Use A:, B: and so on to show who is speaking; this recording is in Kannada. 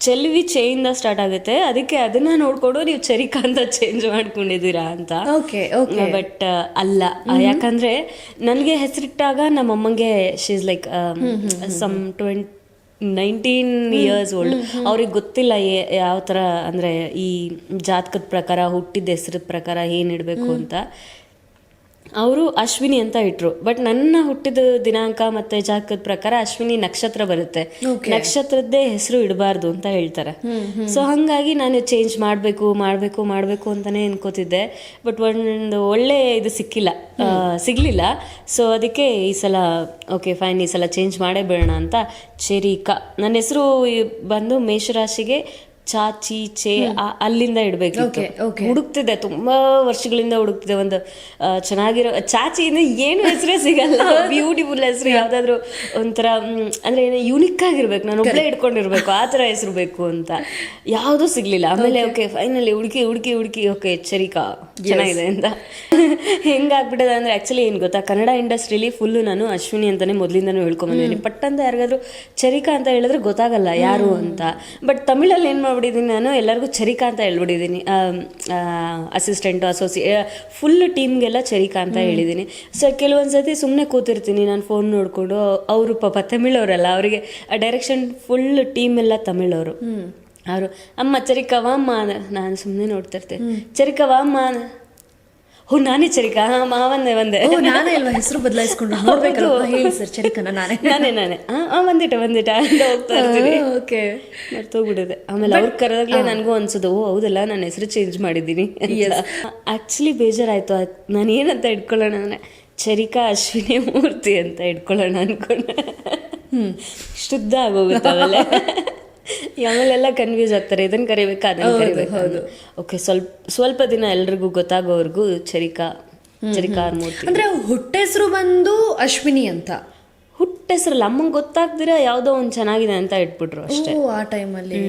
A: ಚೆಲ್ವಿ ಚೇಯಿಂದ ಸ್ಟಾರ್ಟ್ ಆಗುತ್ತೆ, ಅದಕ್ಕೆ ಅದನ್ನ ನೋಡ್ಕೊಂಡು ನೀವು ಚರಿಕಾ ಅಂತ ಚೇಂಜ್ ಮಾಡ್ಕೊಂಡಿದ್ದೀರಾ ಅಂತ.
B: Okay okay.
A: ಬಟ್ ಅಲ್ಲ, ಯಾಕಂದ್ರೆ ನನಗೆ ಹೆಸರಿಟ್ಟಾಗ ನಮ್ಮಮ್ಮಂಗೆ she is like some 19 years old. ಅವ್ರಿಗೆ ಗೊತ್ತಿಲ್ಲ ಯಾವ ಥರ ಅಂದರೆ ಈ ಜಾತಕದ ಪ್ರಕಾರ ಹುಟ್ಟಿದ ಹೆಸರದ ಪ್ರಕಾರ ಏನು ಇಡಬೇಕು ಅಂತ. ಅವರು ಅಶ್ವಿನಿ ಅಂತ ಇಟ್ರು. ಬಟ್ ನನ್ನ ಹುಟ್ಟಿದ ದಿನಾಂಕ ಮತ್ತೆ ಜಾತಕದ ಪ್ರಕಾರ ಅಶ್ವಿನಿ ನಕ್ಷತ್ರ ಬರುತ್ತೆ, ನಕ್ಷತ್ರದ್ದೇ ಹೆಸರು ಇಡಬಾರ್ದು ಅಂತ ಹೇಳ್ತಾರೆ. ಸೊ ಹಾಗಾಗಿ ನಾನು ಚೇಂಜ್ ಮಾಡಬೇಕು ಅಂತಾನೆ ಅನ್ಕೋತಿದ್ದೆ. ಬಟ್ ಒಂದು ಒಳ್ಳೆ ಇದು ಸಿಗ್ಲಿಲ್ಲ. ಸೊ ಅದಕ್ಕೆ ಈ ಸಲ ಓಕೆ ಫೈನ್, ಈ ಸಲ ಚೇಂಜ್ ಮಾಡೇ ಬಿಡೋಣ ಅಂತ ಚೆರಿಕಾ. ನನ್ನ ಹೆಸರು ಬಂದು ಮೇಷರಾಶಿಗೆ ಚಾಚಿ ಚೇ ಅಲ್ಲಿಂದ ಇಡಬೇಕಿತ್ತು. ಹುಡುಕ್ತಿದ್ದೆ, ತುಂಬಾ ವರ್ಷಗಳಿಂದ ಹುಡುಕ್ತಿದ್ದೆ. ಒಂದು ಚೆನ್ನಾಗಿರೋ ಚಾಚಿಯಿಂದ ಏನು ಹೆಸರೇ ಸಿಗಲ್ಲ, ಬ್ಯೂಟಿಫುಲ್ ಹೆಸರು ಯಾವ್ದಾದ್ರು ಒಂಥರ ಅಂದ್ರೆ ಯೂನಿಕ್ ಆಗಿರ್ಬೇಕು, ನಾನು ಒಬ್ಬಳೇ ಇಟ್ಕೊಂಡಿರ್ಬೇಕು, ಆ ಥರ ಹೆಸರು ಬೇಕು ಅಂತ. ಯಾವುದೂ ಸಿಗ್ಲಿಲ್ಲ. ಆಮೇಲೆ ಓಕೆ ಫೈನಲಿ ಹುಡುಕಿ ಓಕೆ ಚೆರಿಕಾ ಚೆನ್ನಾಗಿದೆ ಅಂತ. ಹೆಂಗಾಗ್ಬಿಟ್ಟದ ಅಂದ್ರೆ ಆಕ್ಚುಲಿ ಏನು ಗೊತ್ತಾ, ಕನ್ನಡ ಇಂಡಸ್ಟ್ರಿಲಿ ಫುಲ್ಲು ನಾನು ಅಶ್ವಿನಿ ಅಂತಾನೆ ಮೊದಲಿಂದಾನು ಹೇಳ್ಕೊಂಬಂದಿದ್ದೀನಿ. ಪಟ್ಟಂತ ಯಾರಿಗಾದ್ರೂ ಚೆರಿಕಾ ಅಂತ ಹೇಳಿದ್ರೆ ಗೊತ್ತಾಗಲ್ಲ ಯಾರು ಅಂತ. ಬಟ್ ತಮಿಳಲ್ಲಿ ಏನು ಮಾಡ್ಬಿಟ್ಟಿದ್ದೀನಿ ನಾನು, ಎಲ್ಲರಿಗೂ ಚೆರಿಕಾ ಅಂತ ಹೇಳ್ಬಿಟ್ಟಿದ್ದೀನಿ. ಅಸಿಸ್ಟೆಂಟು ಫುಲ್ ಟೀಮ್ಗೆಲ್ಲ ಚೆರಿಕಾ ಅಂತ ಹೇಳಿದ್ದೀನಿ. ಸೊ ಕೆಲವೊಂದ್ಸತಿ ಸುಮ್ಮನೆ ಕೂತಿರ್ತೀನಿ ನಾನು ಫೋನ್ ನೋಡಿಕೊಂಡು, ಅವರು ಪಾಪ ತಮಿಳವರಲ್ಲ, ಅವರಿಗೆ ಡೈರೆಕ್ಷನ್ ಫುಲ್ ಟೀಮ್ ಎಲ್ಲ ತಮಿಳವರು. ಅವರು ಅಮ್ಮ ಚೆರಿಕಾ ವಾಮ್ಮ, ನಾನು ಸುಮ್ಮನೆ ನೋಡ್ತಿರ್ತೀನಿ, ಚೆರಿಕಾ ವಾಮ್ಮ, ನಾನೇ ಚೆರಿಕಾ ಒಂದೇ
B: ನಾನೇ ಅಲ್ವಾ ಹೆಸರು ಬದಲಾಯಿಸ್ಕೊಂಡು ನೋಡ್ಬೇಕಲ್ಲ, ಹೇಳಿ ಸರ್ ಚೆರಿಕಾನ ನಾನೇ
A: ಬಂದಿಟ ಅಂತ ಹೋಗ್ತಾ ಇರ್ತೀನಿ.
B: ಓಕೆ,
A: ಮರ್ತೋಗ್ಬಿಟ್ಟಿದೆ. ಆಮೇಲೆ ಅವ್ರು ಕರೆದಾಗ್ಲೇ ನನಗೂ ಅನ್ಸೋದು, ಓ ಹೌದಲ್ಲ ನಾನು ಹೆಸರು ಚೇಂಜ್ ಮಾಡಿದ್ದೀನಿ. ಆಕ್ಚುಲಿ ಬೇಜಾರಾಯ್ತು. ನಾನು ಏನಂತ ಇಟ್ಕೊಳ್ಳೋಣ ಅಂದ್ರೆ ಚೆರಿಕಾ ಅಶ್ವಿನಿ ಮೂರ್ತಿ ಅಂತ ಇಟ್ಕೊಳ್ಳೋಣ ಅನ್ಕೊಂಡೆ. ಶುದ್ಧ ಆಗೋಗುತ್ತೆ ಅವೆಲ್ಲ. ಆಮೇಲೆಲ್ಲ ಕನ್ಫ್ಯೂಸ್ ಆಗ್ತಾರೆ, ಇದನ್ನ ಕರಿಬೇಕಾ ಅದನ್ನ ಕರಿಬೇಕಾ. ಓಕೆ, ಸ್ವಲ್ಪ ದಿನ ಎಲ್ರಿಗೂ ಗೊತ್ತಾಗೋವರೆಗೂ ಚೆರಿಕಾ ಮೂರ್ತಿ
B: ಅಂದ್ರೆ ಹುಟ್ಟೆಸರು ಬಂದು ಅಶ್ವಿನಿ ಅಂತ.
A: ಹುಟ್ಟೆಸರಲ್ಲ, ಅಮ್ಮಂಗೆ ಗೊತ್ತಾಗ್ದಿರ ಯಾವುದೋ ಒಂದು ಚೆನ್ನಾಗಿದೆ ಅಂತ ಇಟ್ಬಿಟ್ರು ಅಷ್ಟೇ
B: ಆ ಟೈಮಲ್ಲಿ.